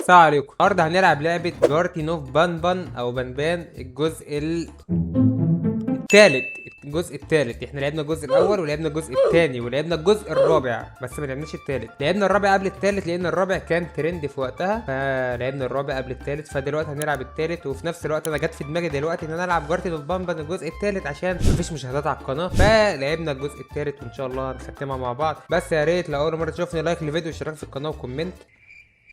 السلام عليكم. النهارده هنلعب لعبة جارتي نوف بان او بنبان الجزء التالت. الجزء التالت احنا لعبنا الجزء الاول ولعبنا الجزء التاني ولعبنا الجزء الرابع، بس ما لعبناش التالت. لعبنا الرابع قبل التالت لان الرابع كان ترند في وقتها، فلعبنا الرابع قبل التالت. فدلوقتي هنلعب التالت، وفي نفس الوقت انا جت في دماغي دلوقتي ان انا العب جارتي نوف بان الجزء التالت عشان مفيش مشاهدات على القناه، فلعبنا الجزء التالت وان شاء الله هنختمها مع بعض. بس يا ريت لو اول مره تشوفني لايك للفيديو واشتراك في القناه وكومنت،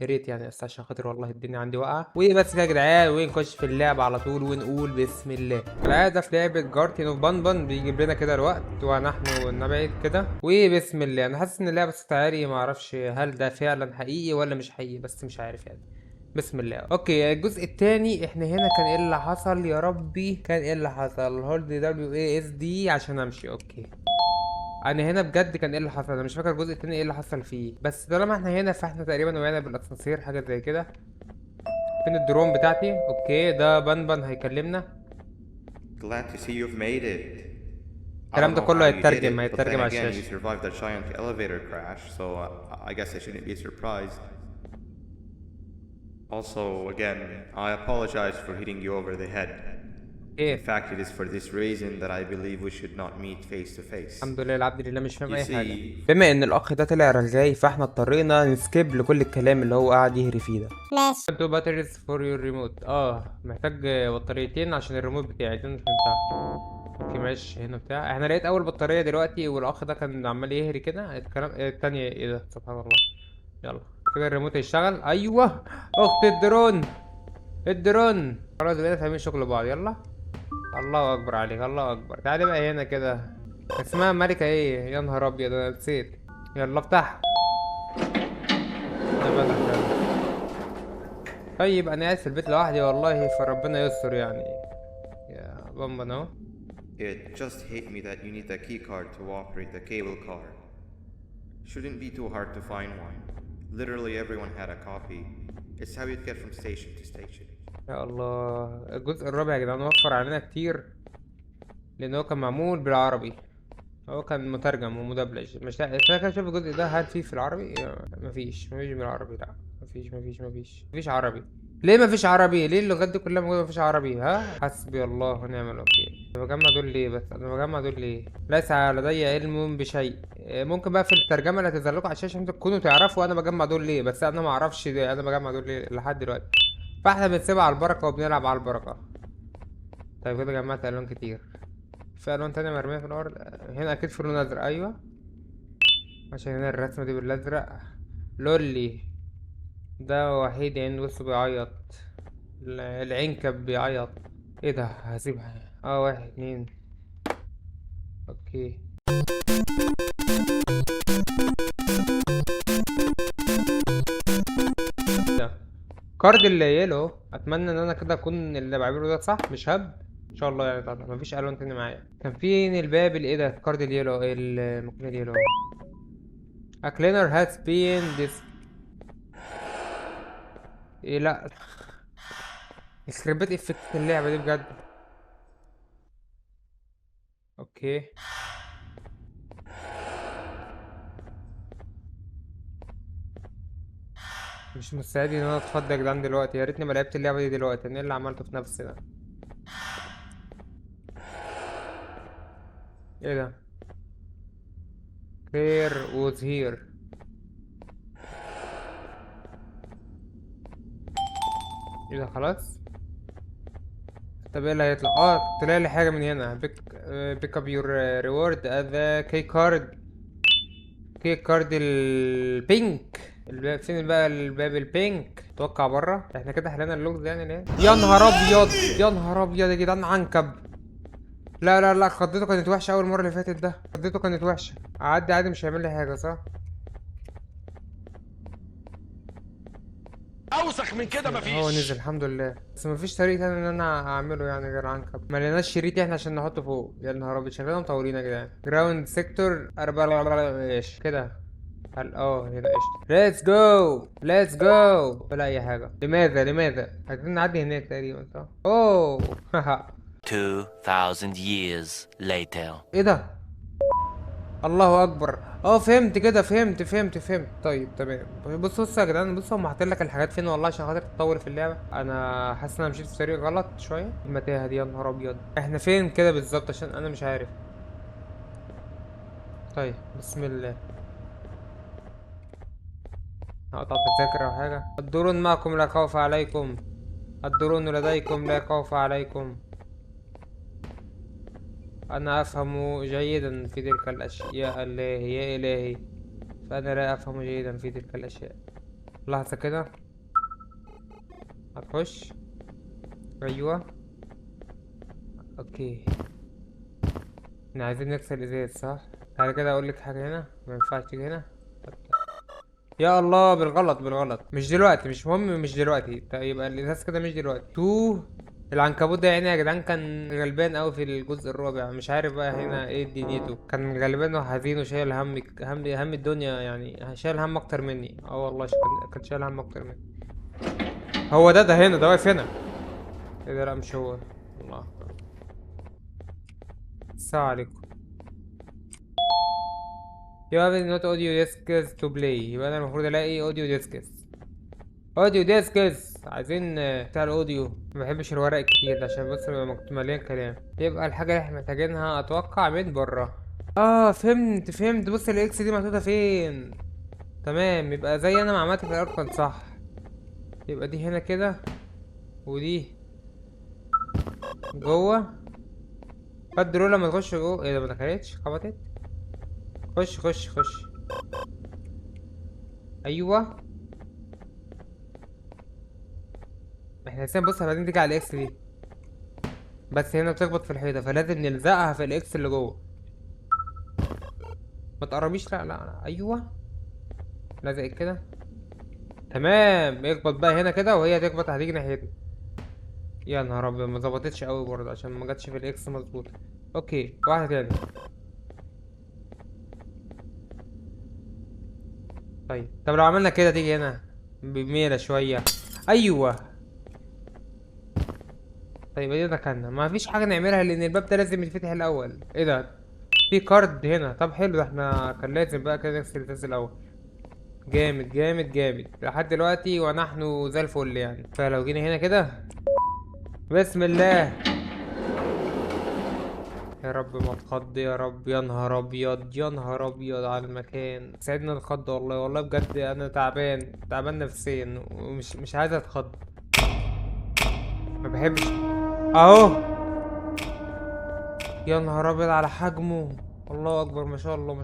يا ريت يعني، بس عشان خاطر والله الدنيا عندي واقعه. وبس كده يا جدعان، ونخش في اللعب على طول ونقول بسم الله. العاده في لعبه جارتين اوف بان بيجيب لنا كده الوقت ونحن نبعد كده وبسم الله. انا حاسس ان اللعبه صوت عالي، ما اعرفش هل ده فعلا حقيقي ولا مش حقيقي، بس مش عارف يعني. بسم الله. اوكي، الجزء الثاني احنا هنا كان ايه اللي حصل يا ربي؟ كان ايه اللي حصل؟ هولد دبليو اي اس دي عشان امشي. اوكي، انا هنا بجد كان ايه اللي حصل؟ انا مش فاكر الجزء التاني ايه اللي حصل فيه، بس طالما احنا هنا فاحنا تقريبا وقعنا بالاسانسير حاجه زي كده. فين الدرون بتاعتي؟ اوكي، ده بنبن هيكلمنا. Glad to see you've made it. I الكلام don't ده know كله how you did هيترجم it, but then على again, you الشاشه. survived a giant elevator crash, so I guess I shouldn't be surprised. Also, again, I apologize for hitting you over the head. In اوكي، fact, it is for this reason that I believe we should not meet face to face. الحمد لله العبد لله مش فاهم You اي حاجه. see, بما ان الاخ ده طلع رغاي فاحنا اضطرينا نسكيب لكل الكلام اللي هو قاعد يهري فيه ده. ماشي. تو باتريز فور يور ريموت. محتاج بطاريتين عشان الريموت بتاعي دي، انا فهمتها. اوكي ماشي، هنا بتاع. احنا لقيت اول بطاريه دلوقتي، والاخ ده كان عمال يهري كده الكلام التانية. ايه ده؟ سبحان الله. يلا كده الريموت هيشتغل. ايوه، اخت الدرون. الدرون خلاص بقينا فاهمين شغل بعض. يلا، الله اكبر عليك، الله اكبر. تعالى بقى هنا كده. اسمها ملكة ايه؟ يا نهار ابيض انا نسيت. يلا افتح. ده فتح ده. طيب انا قاعد في البيت لوحدي والله، فربنا يستر يعني. يا بابا اهو. it just hit me that you need a key card to operate the cable car. Shouldn't be too hard to find one. Literally everyone had a copy. It's how you'd get from station to station. يا الله، الجزء الرابع يا جدعان وفر علينا كتير، لان هو كان معمول بالعربي. هو كان مترجم ومدبلج. مش فاكر اشوف الجزء ده هل فيه في العربي؟ مفيش بالعربي. لا، مفيش عربي. ليه مفيش عربي؟ ليه اللغات دي كلها موجوده مفيش عربي؟ ها، حسبي الله ونعم الوكيل. انا بجمع دول ليه؟ بس انا بجمع دول ليه؟ ليس لدي علم بشيء. ممكن بقى في الترجمه اللي هتظهر لكم على الشاشه انتوا تكونوا تعرفوا انا بجمع دول ليه، بس انا ما اعرفش انا بجمع دول ليه لحد دلوقتي. فاحنا بنسيبها على البركه وبنلعب على البركه. طيب كده جمعت الوان كتير. في الوان تانية مرمية في الارض. هنا اكيد في لون ازرق. ايوه، عشان هنا الرسمة دي بالازرق. لولي ده وحيد عين وشه بيعيط. العنكب بيعيط. ايه ده؟ هسيبها. واحد اتنين. اوكي. ده كارد اللي يلو. اتمنى ان انا كده اكون اللي بعمله ده صح، مش هب ان شاء الله يعني. طبعا مفيش الوان تاني معايا. كان فين الباب ايه ده؟ كارد اليلو، المكان اليلو. A cleaner has been this. ايه؟ لا، يخرب بيت افكت اللعبة دي بجد. اوكي، مش مستعد ان انا اتخضى يا جدعان دلوقتي. يا ريتني ما لعبت اللعبة دي دلوقتي. انا ايه اللي عملته في نفسي ده؟ ايه ده؟ Claire was here. ايه ده؟ خلاص. طب ايه اللي هيطلع؟ طلع لي حاجة من هنا. pick up your reward at the key card. key card البينك. فين بقى الباب البينك؟ اتوقع بره. احنا كده حلينا اللغز يعني ليه؟ يا نهار ابيض، يا نهار ابيض يا جدعان، عنكب. لا لا لا، خضته كانت وحشة اول مرة اللي فاتت. ده خضته كانت وحشة. اعدي عادي مش هيعمل لي حاجة صح؟ اوسخ من كده مفيش. هو نزل الحمد لله، بس مفيش طريق تاني ان انا اعمله يعني غير عنكب. ما لقيناش شريط احنا عشان نحطه فوق. يا نهار ابيض، شكلنا مطولين يا جدعان. جراوند سيكتور 4. ايش كده؟ هل هنا قشطة. ليتس جو ولا اي حاجة. لماذا عايزين نعدي هناك تقريبا صح؟ اوه 2000 years later. ايه ده؟ الله اكبر. فهمت كده، فهمت. طيب تمام. بصوا يا جدعان، بصوا هم حاطين لك الحاجات فين والله عشان خاطر تطول في اللعبه. انا حاسس ان انا مشيت في طريق غلط شويه. المتاهه دي يا نهار ابيض، احنا فين كده بالظبط عشان انا مش عارف. طيب بسم الله. هقطع تذاكر او حاجه. الدرون معكم لا خوف عليكم. الدرون لديكم لا خوف عليكم. انا افهم جيدا في تلك الاشياء. يا الله يا الهي، فانا لا افهم جيدا في تلك الاشياء. لحظه كده. هتخش. ايوه. اوكي. احنا عايزين نكسر الازاز صح؟ تعالى كده اقول لك حاجه هنا، ما ينفعش تيجي هنا. يا الله، بالغلط. مش دلوقتي، مش مهم، مش دلوقتي. طيب يبقى الازاز كده مش دلوقتي. العنكبوت ده يعني يا جدعان كان غلبان قوي في الجزء الرابع. مش عارف بقى هنا ايه دنيته. كان غلبان وحزين وشايل هم الدنيا، يعني شايل هم اكتر مني. والله كان شايل هم اكتر مني. هو ده هنا، ده واقف هنا. ايه ده؟ لا مش هو. الله. السلام عليكم. You have not audio discs to play. يبقى انا المفروض الاقي audio discs. اوديو ديسكس. عايزين بتاع الاوديو. ما بحبش الورق الكتير ده عشان بس بيبقى مليان كلام. يبقى الحاجه اللي احنا محتاجينها اتوقع من بره. فهمت. بص الاكس دي محطوطه فين. تمام، يبقى زي انا ما عملت في الاركان صح. يبقى دي هنا كده، ودي جوه. فالدرو لما تخش جوه. ايه ده؟ ما دخلتش، خبطت. خش. ايوه. احنا لسه بص بعدين تيجي على الاكس دي. بس هنا بتخبط في الحيطه، فلازم نلزقها في الاكس اللي جوه. ما تقربيش. لا. ايوه. لزق كده. تمام، اخبط بقى هنا كده وهي تخبط هتيجي ناحيتنا. يا نهار ابيض، ما ظبطتش قوي برضه عشان ما جاتش في الاكس مظبوط. اوكي، واحده تاني. طب لو عملنا كده تيجي هنا بميلة شويه. ايوه. طيب ايه ده؟ كان ما فيش حاجه نعملها لان الباب ده لازم يتفتح الاول. ايه ده؟ في كارد هنا. طب حلو ده، احنا كان لازم بقى كده نغسل الازاز الاول. جامد لحد دلوقتي ونحن زي الفل يعني. فلو جينا هنا كده. بسم الله. يا رب ما تخض يا رب. يا نهار ابيض على المكان. ساعدنا الخض والله بجد انا تعبان نفسيا ومش عايز اتخض. ما بحبش. اهو. يا نهار ابيض على حجمه. الله اكبر، ما شاء الله. ما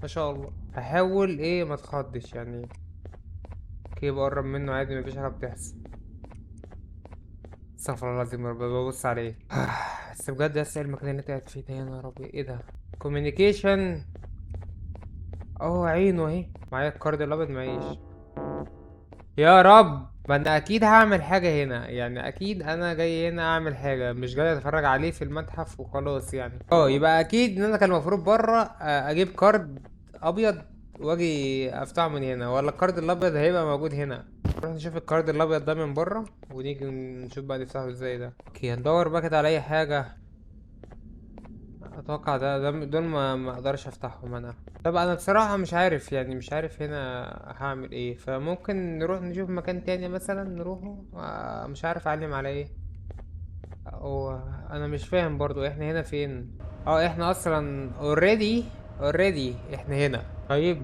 شاء الله. هحاول ايه ما تخضش يعني. اوكي، بقرب منه عادي، مفيش حاجه بتحصل. استغفر الله العظيم يا رب. ببص عليه. بس بجد يا المكان اللي انت قاعد فيه ده، يا نهار ابيض ايه ده؟ كوميونيكيشن. عينه اهي. معايا الكارد الابيض معيش. يا رب. ما انا اكيد هعمل حاجة هنا يعني. اكيد انا جاي هنا اعمل حاجة، مش جاي اتفرج عليه في المتحف وخلاص يعني. يبقى اكيد ان انا كان المفروض بره اجيب كارد ابيض واجي افتحه من هنا، ولا الكارد الابيض هيبقى موجود هنا. نروح نشوف الكارد الابيض ده من بره ونيجي نشوف بقى نفتحه ازاي ده. اوكي، هندور بقى كده على اي حاجة. اتوقع ده دول ما اقدرش افتحهم انا. طب انا بصراحة مش عارف يعني، مش عارف هنا هعمل ايه. فممكن نروح نشوف مكان تاني مثلا نروحه. مش عارف اعلم على ايه. او انا مش فاهم برضو احنا هنا فين. احنا اصلا اوريدي احنا هنا. طيب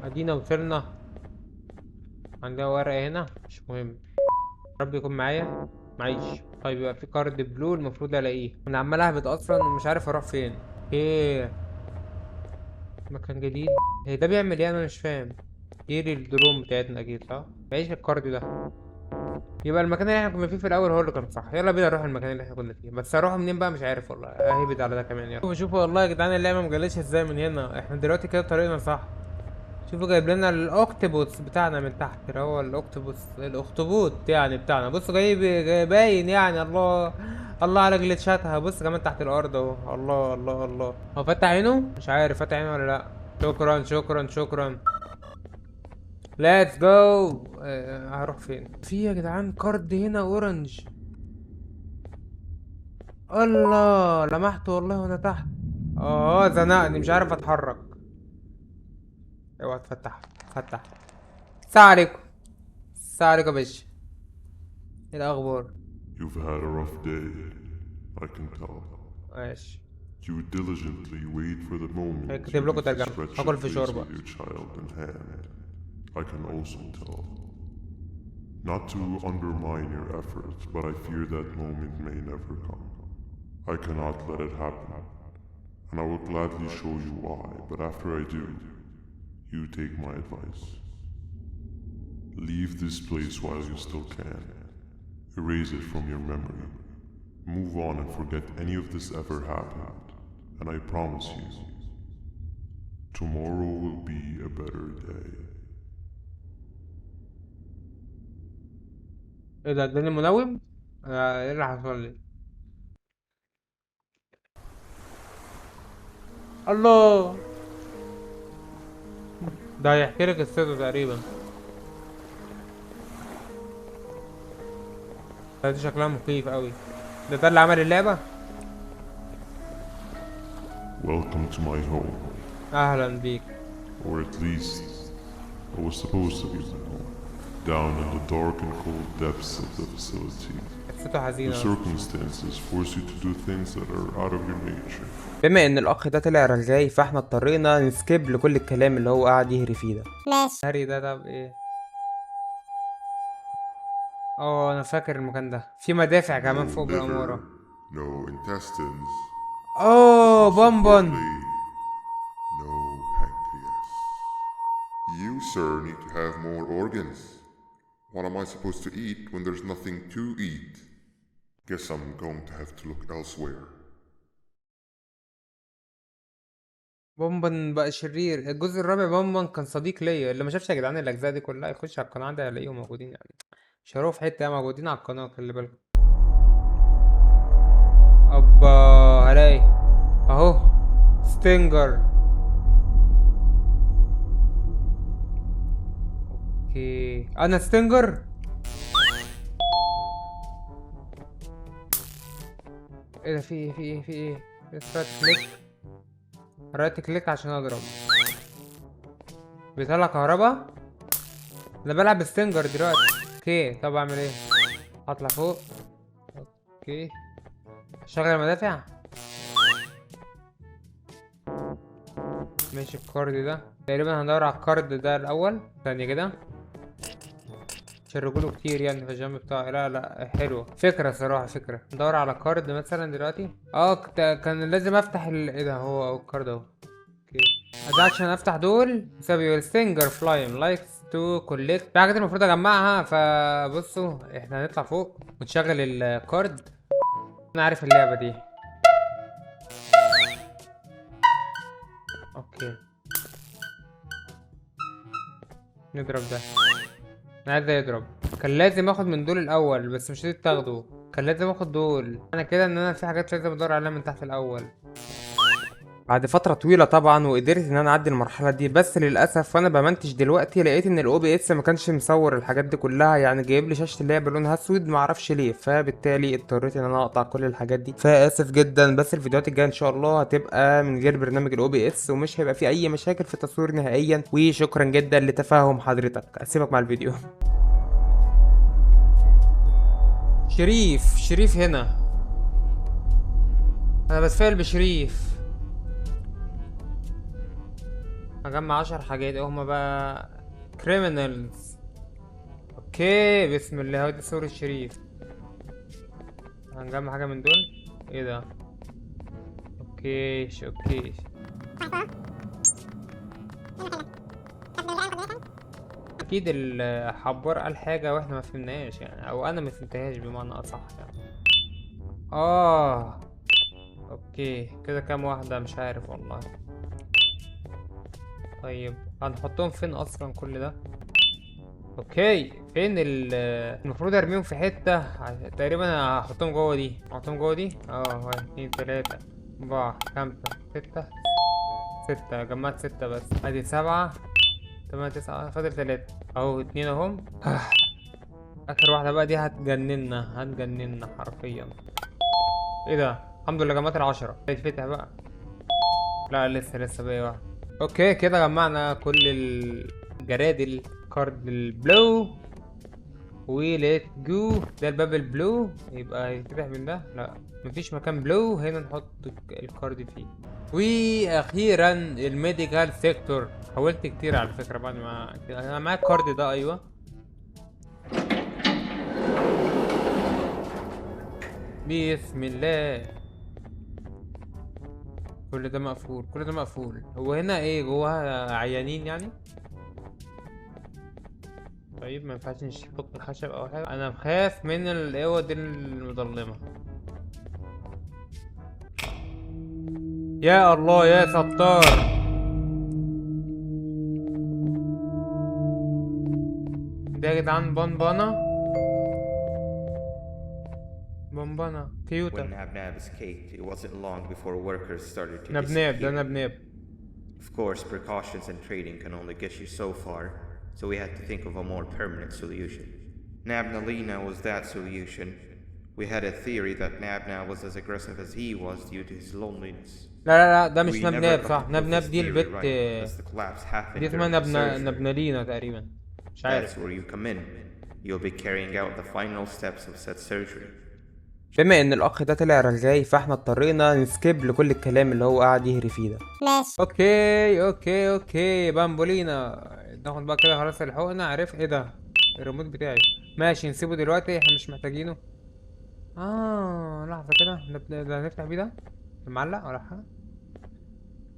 ادينا وصلنا. عندنا ورقة هنا مش مهم. رب يكون معايا. معيش. طيب يبقى في كارد بلو المفروض الاقيه. انا عمال اهبط اصلا ومش عارف اروح فين. ايه؟ مكان جديد. هي ده بيعمل ايه؟ انا مش فاهم. دي الدروم بتاعتنا اكيد صح. معيش الكارد ده. يبقى المكان اللي احنا كنا فيه في الاول هو اللي كان صح. يلا بينا نروح المكان اللي احنا كنا فيه. بس هروح منين بقى مش عارف والله. اهبد على ده كمان. يلا شوفوا والله يا جدعان اللعبه مجلش ازاي من هنا. احنا دلوقتي كده طريقنا صح. شوفوا جايب لنا الاوكتوبوس بتاعنا من تحت اللي هو الاخطبوط يعني بتاعنا. بصوا جاي باين يعني. الله على جلتشاتها. بص كمان تحت الارض اهو. الله. هو فتح عينه؟ مش عارف فتح عينه ولا لا. شكرا. ليتس جو. هروح فين؟ في يا جدعان كارد هنا اورنج. الله، لمحته والله وانا تحت. زنقني مش عارف اتحرك. اوعى تفتح. فتح. السلام عليكم. السلام عليكم يا باشا. ايه الاخبار؟ You've had a rough day, I can tell. ماشي. You diligently wait for the moment you هكتب لكم leave this ترجمة. wretched هاكل في place شوربة. with your child in hand. I can also tell. Not to undermine your efforts, but I fear that moment may never come. I cannot let it happen, and I will gladly show you why, but after I do, you take my advice. Leave this place while you still can. Erase it from your memory. Move on and forget any of this ever happened. And I promise you, tomorrow will be a better day. ايه ده اداني منوم؟ ايه اللي حصل لي؟ الله. ده هيحكي لك قصته تقريبا. دي شكلها مخيف قوي. ده اللي عمل اللعبة. Welcome to my home, اهلا بيك. or at least what was supposed to be my home, down in the dark and cold depths of the facility. قصته The حزينة. circumstances force you to do things that are out of your nature. بما ان الاخ ده طلع رغاي فاحنا اضطرينا نسكيب لكل الكلام اللي هو قاعد يهري فيه ده. ماشي. هري ده طب ايه؟ انا فاكر المكان ده في مدافع كمان فوق بالعمارة. no intestines, بونبون. no pancreas. You, sir, need to have more organs. What am I supposed to eat when there's nothing to eat? Guess I'm going to have to look elsewhere. بونبون بقى شرير. الجزء الرابع بونبون كان صديق ليا. اللي ما شافش يا جدعان الاجزاء دي كلها يخش على القناة دي هيلاقيهم موجودين يعني. شروه في حتة موجودين على القناة خلي بالكم. ابا هلاقي اهو ستينجر. اوكي انا ستينجر. ايه ده في ايه رايت كليك. رايت كليك عشان اضرب. بيطلع كهربا. انا بلعب ستينجر دلوقتي. اوكي طب اعمل ايه؟ اطلع فوق. اوكي شغل المدافع. ماشي الكارد ده تقريبا هندور على الكارد ده الاول. ثانية كده شرجوله كتير يعني في الجنب بتاعي. لا حلو فكرة صراحة فكرة. ندور على كارد مثلا دلوقتي. كان لازم افتح ايه ده هو الكارد اهو. اوكي ده عشان افتح دول بسبب ستينجر فلايم لايكس تو كولكت. في حاجات المفروض اجمعها. فبصوا احنا هنطلع فوق ونشغل الكارد. انا عارف اللعبة دي. اوكي نضرب ده. انا عايز يضرب. كان لازم اخد من دول الاول بس مش قدرت تاخده. كان لازم اخد دول. انا كده ان انا في حاجات لازم ادور عليها من تحت الاول. بعد فترة طويلة طبعا وقدرت ان انا اعدي المرحلة دي. بس للاسف وانا بمنتج دلوقتي لقيت ان الاو بي اس ما كانش مصور الحاجات دي كلها. يعني جايب لي شاشة اللعبة لونها اسود معرفش ليه. فبالتالي اضطريت ان انا اقطع كل الحاجات دي. فاسف جدا. بس الفيديوهات الجاية ان شاء الله هتبقى من غير برنامج الاو بي اس ومش هيبقى في اي مشاكل في التصوير نهائيا. وشكرا جدا لتفاهم حضرتك. اسيبك مع الفيديو. شريف هنا. انا بتفائل بشريف. هجمع 10 حاجات. هما بقى كريمنالز. اوكي بسم الله. هو دي صورة الشريف. هنجمع حاجة من دول. ايه ده؟ اوكي اكيد الحبار قال حاجة واحنا ما فهمناهاش يعني. او انا ما فهمتهاش بمعنى اصح يعني. اوكي كده كام واحدة مش عارف والله. طيب هنحطهم فين اصلا كل ده؟ اوكي فين المفروض ارميهم في حتة. تقريبا هحطهم جوه دي. واحد اتنين تلاتة اربعة خمسة ستة. جمعت 6 بس. ادي 7 8 9 فاضل 3 اهو 2 اهم. اخر واحدة بقى دي هتجننا حرفيا. ايه ده؟ الحمد لله جمعت 10. يتفتح بقى. لا لسه باقي واحد. اوكي كده جمعنا كل الجرادل كارد البلو وليت جو. ده الباب البلو، يبقى يتفتح من ده. لا مفيش مكان بلو هنا نحط الكارد فيه. واخيرا الميديكال سيكتور. حاولت كتير على فكره بعد ما انا معايا الكارد ده. ايوه بسم الله. كل ده مقفول، كل ده مقفول. هو هنا ايه جواها؟ عيانين يعني؟ طيب ما ينفعش نفك الخشب او حاجه؟ انا بخاف من الاوض المظلمه. يا الله يا ستار. ده يا جدعان بونبانا، بونبانا When كيوتا. Nabnab escaped, it wasn't long before workers started to نبناب، ده disappear. نبناب. Of course, precautions and trading can only get you so far, so we had to think of a more permanent solution. Nabnalina was that solution. We had a theory that Nabna was as aggressive as he was due to his loneliness. لا ده مش We never نبناب got صح. to prove نبناب this دي theory البت. right, as the collapse happened دي اسمها during the surgery. نبنالينا تقريبا، مش That's عارف. where you come in. You'll be carrying out the final steps of said surgery. بما ان الاخ ده طلع رغاي فاحنا اضطرينا نسكيب لكل الكلام اللي هو قاعد يهري فيه ده. ماشي. اوكي بامبولينا. ناخد بقى كده خلاص الحقنة. عارف ايه ده؟ الريموت بتاعي. ماشي نسيبه دلوقتي، احنا مش محتاجينه. لحظة كده. ده نفتح بيه ده معلق ولا حاجة؟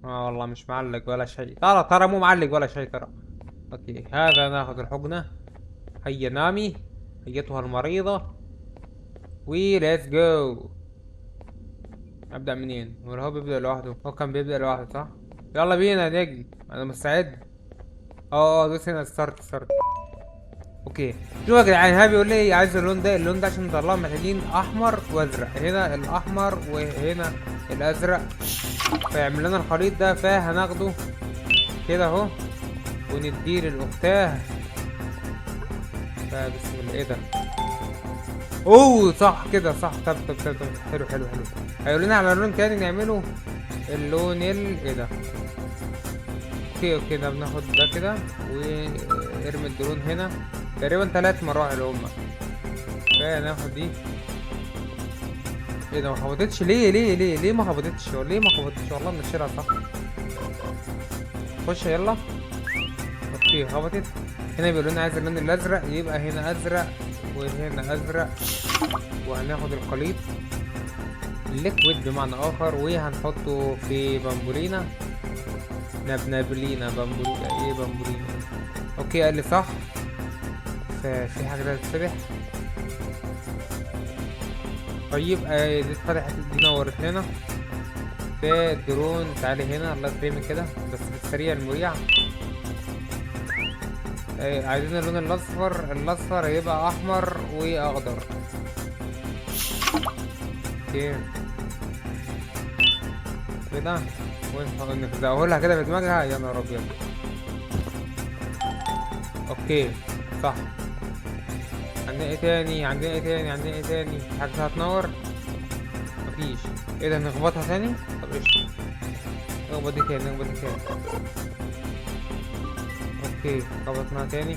والله مش معلق ولا شيء. ترى مو معلق ولا شيء ترى. اوكي هذا ناخد الحقنة. هيا نامي ايتها المريضة. ليتس جو. ابدأ منين؟ ولا هو بيبدأ لوحده؟ هو كان بيبدأ لوحده صح؟ يلا بينا يا نجم، انا مستعد. دوس هنا ستارت. اوكي شوفوا يا جدعان، ها بيقول لي عايز اللون ده عشان نطلعه محتاجين احمر وازرق. هنا الاحمر وهنا الازرق، فيعمل لنا الخليط ده. فهناخده كده اهو ونديه للاختاه. بسم الله. ايه ده؟ صح كده صح. طب حلو. هيقول لنا على لون تاني نعمله. اللون ايه ده؟ اوكي ده بناخد ده كده وارمي الدرون هنا. تقريبا 3 مراحل هما. ناخد دي. ايه ده ما خبطتش؟ ليه ما خبطتش؟ والله بنشيلها صح. خش يلا. اوكي خبطت. هنا بيقول لنا عايز اللون الازرق، يبقى هنا ازرق وهنا ازرق. وهناخد الخليط الليكويد بمعنى اخر وهنحطه في بامبولينا. نبنابلينا بامبولينا. اوكي قال لي صح. في حاجه ده تتفتح. طيب دي اتفتحت، دي نورت لنا. ده درون. تعالي هنا الله يكرمك كده بس في السريع المريع. عايزين اللون الاصفر هيبقى احمر واخضر. اوكي كده ونفزعهولها كده بدماغها. يا نهار ابيض. اوكي صح. عندنا ايه تاني؟ حاجة هتنور؟ مفيش. ايه ده؟ نخبطها تاني؟ طب ايش؟ نخبط دي تاني. اوكي خبطناها تاني.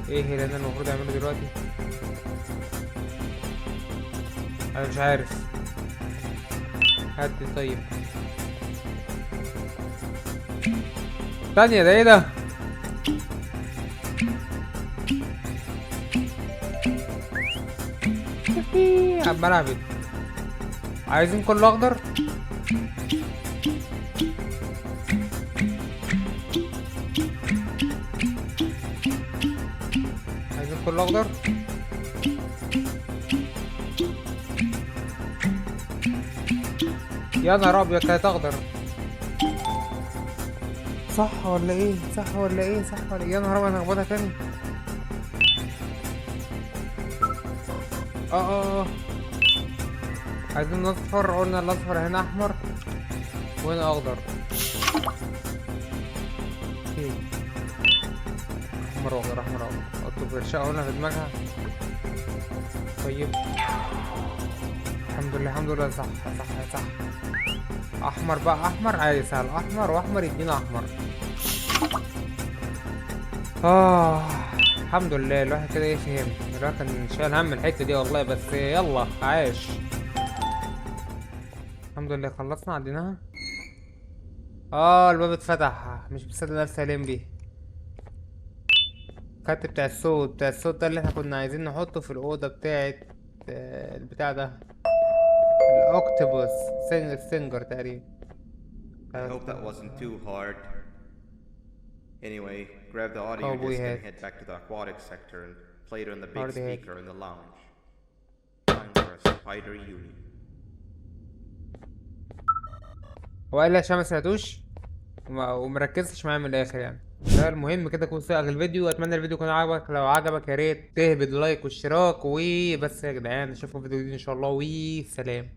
ايه اللي انا المفروض اعمله دلوقتي؟ انا مش عارف. هات طيب ثانية. ده ايه ده؟ عمال اعمل. عايزين كله اخضر. يا نهار ابيض كانت اخضر. صح ولا ايه؟ يا نهار ابيض هنخبطها تاني. عايزين اصفر. قلنا الاصفر هنا احمر وهنا اخضر. اوكي احمر واخضر. اطلب الشقة قلنا في دماغها. طيب الحمد لله صح. احمر بقى، احمر عادي سهل، احمر واحمر يدينا احمر. الحمد لله الواحد كده ايه فهم. الواحد كان شايل هم الحتة دي والله، بس يلا عاش. الحمد لله خلصنا عديناها. الباب اتفتح، مش مصدق نفسي سليم بيه. الخط بتاع الصوت ده اللي احنا كنا عايزين نحطه في الأوضة بتاعت البتاع ده، الأوكتوبوس سينجر تقريبا. I hope that wasn't too hard. Anyway, grab the audio Cowboy disc and hat. head back to the aquatic sector and play it on the big Already had. speaker in the lounge. Time for a spider uni. هو قال لي عشان ما سمعتوش ومركزتش معايا من الآخر يعني. ده المهم كده يكون صيغ الفيديو، واتمنى الفيديو يكون عجبك. لو عجبك يا ريت تهبد لايك واشتراك وبس يا جدعان. اشوفكم في فيديو جديد ان شاء الله، وسلام.